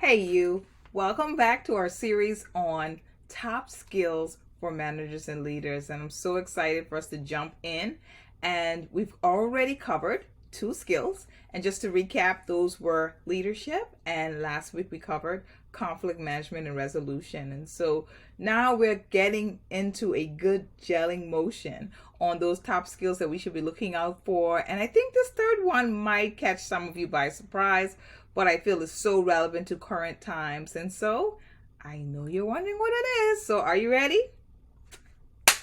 Hey, you. Welcome back to our series on top skills for managers and leaders. And I'm so excited for us to jump in. And we've already covered two skills. And just to recap, those were leadership. And last week we covered conflict management and resolution. And so now we're getting into a good gelling motion on those top skills that we should be looking out for. And I think this third one might catch some of you by surprise, but I feel is so relevant to current times. And so I know you're wondering what it is. So are you ready?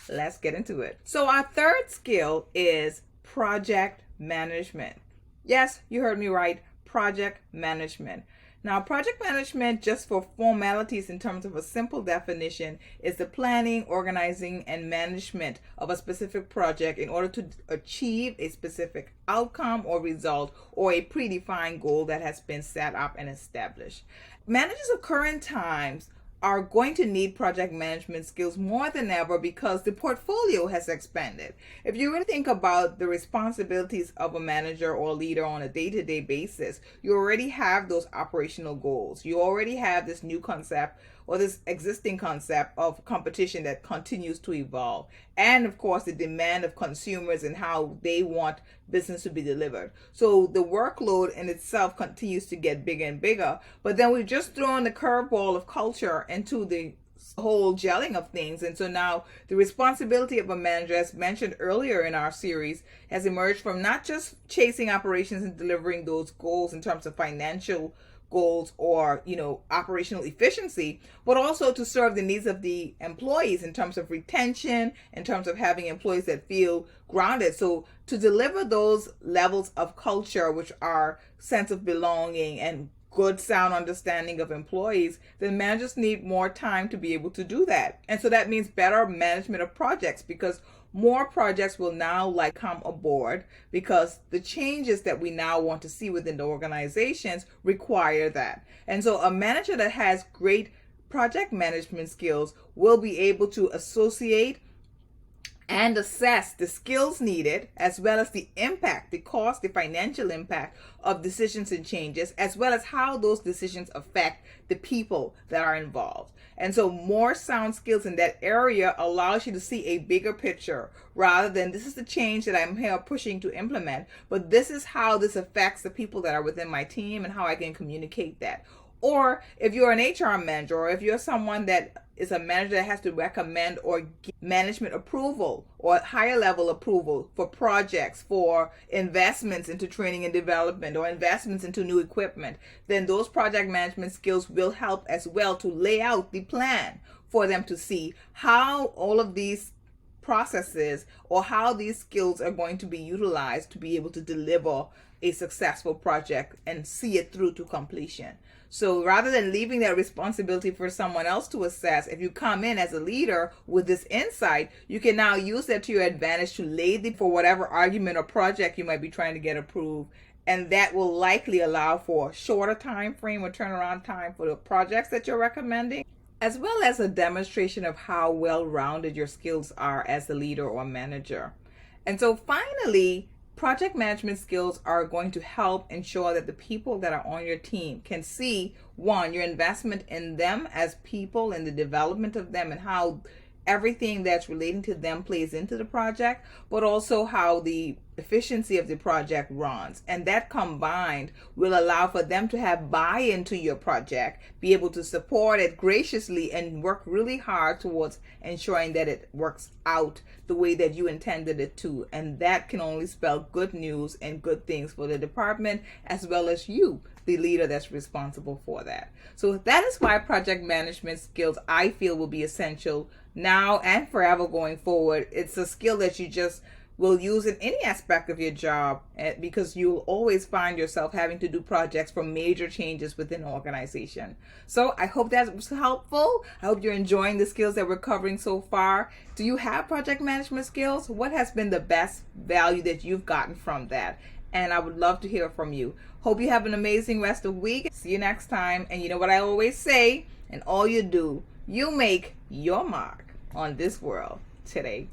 Let's get into it. So our third skill is project management. Yes, you heard me right. Project management. Now, project management, just for formalities in terms of a simple definition, is the planning, organizing, and management of a specific project in order to achieve a specific outcome or result or a predefined goal that has been set up and established. Managers of current times are going to need project management skills more than ever because the portfolio has expanded. If you really think about the responsibilities of a manager or leader on a day-to-day basis, you already have those operational goals. You already have this new concept or this existing concept of competition that continues to evolve. And of course, the demand of consumers and how they want business to be delivered. So the workload in itself continues to get bigger and bigger. But then we've just thrown the curveball of culture into the whole gelling of things. And so now the responsibility of a manager, as mentioned earlier in our series, has emerged from not just chasing operations and delivering those goals in terms of financial goals or operational efficiency, but also to serve the needs of the employees in terms of retention, in terms of having employees that feel grounded. So to deliver those levels of culture, which are sense of belonging and good sound understanding of employees, then managers need more time to be able to do that. And so that means better management of projects, because more projects will now come aboard because the changes that we now want to see within the organizations require that. And so a manager that has great project management skills will be able to associate and assess the skills needed, as well as the impact, the cost, the financial impact of decisions and changes, as well as how those decisions affect the people that are involved. And so more sound skills in that area allows you to see a bigger picture rather than this is the change that I'm here pushing to implement, but this is how this affects the people that are within my team and how I can communicate that. Or if you're an HR manager, or if you're someone that is a manager that has to recommend or get management approval or higher level approval for projects, for investments into training and development or investments into new equipment, then those project management skills will help as well to lay out the plan for them to see how all of these processes or how these skills are going to be utilized to be able to deliver a successful project and see it through to completion. So rather than leaving that responsibility for someone else to assess, if you come in as a leader with this insight, you can now use that to your advantage to lay for whatever argument or project you might be trying to get approved. And that will likely allow for a shorter time frame or turnaround time for the projects that you're recommending, as well as a demonstration of how well-rounded your skills are as a leader or manager. And so finally, project management skills are going to help ensure that the people that are on your team can see, one, your investment in them as people and the development of them and how everything that's relating to them plays into the project, but also how the efficiency of the project runs. And that combined will allow for them to have buy-in to your project, be able to support it graciously and work really hard towards ensuring that it works out the way that you intended it to. And that can only spell good news and good things for the department as well as you, the leader that's responsible for that. So that is why project management skills, I feel, will be essential now and forever going forward. It's a skill that you just will use in any aspect of your job, because you'll always find yourself having to do projects for major changes within an organization. So I hope that was helpful. I hope you're enjoying the skills that we're covering so far. Do you have project management skills? What has been the best value that you've gotten from that? And I would love to hear from you. Hope you have an amazing rest of the week. See you next time. And you know what I always say, and all you do, you make your mark on this world today.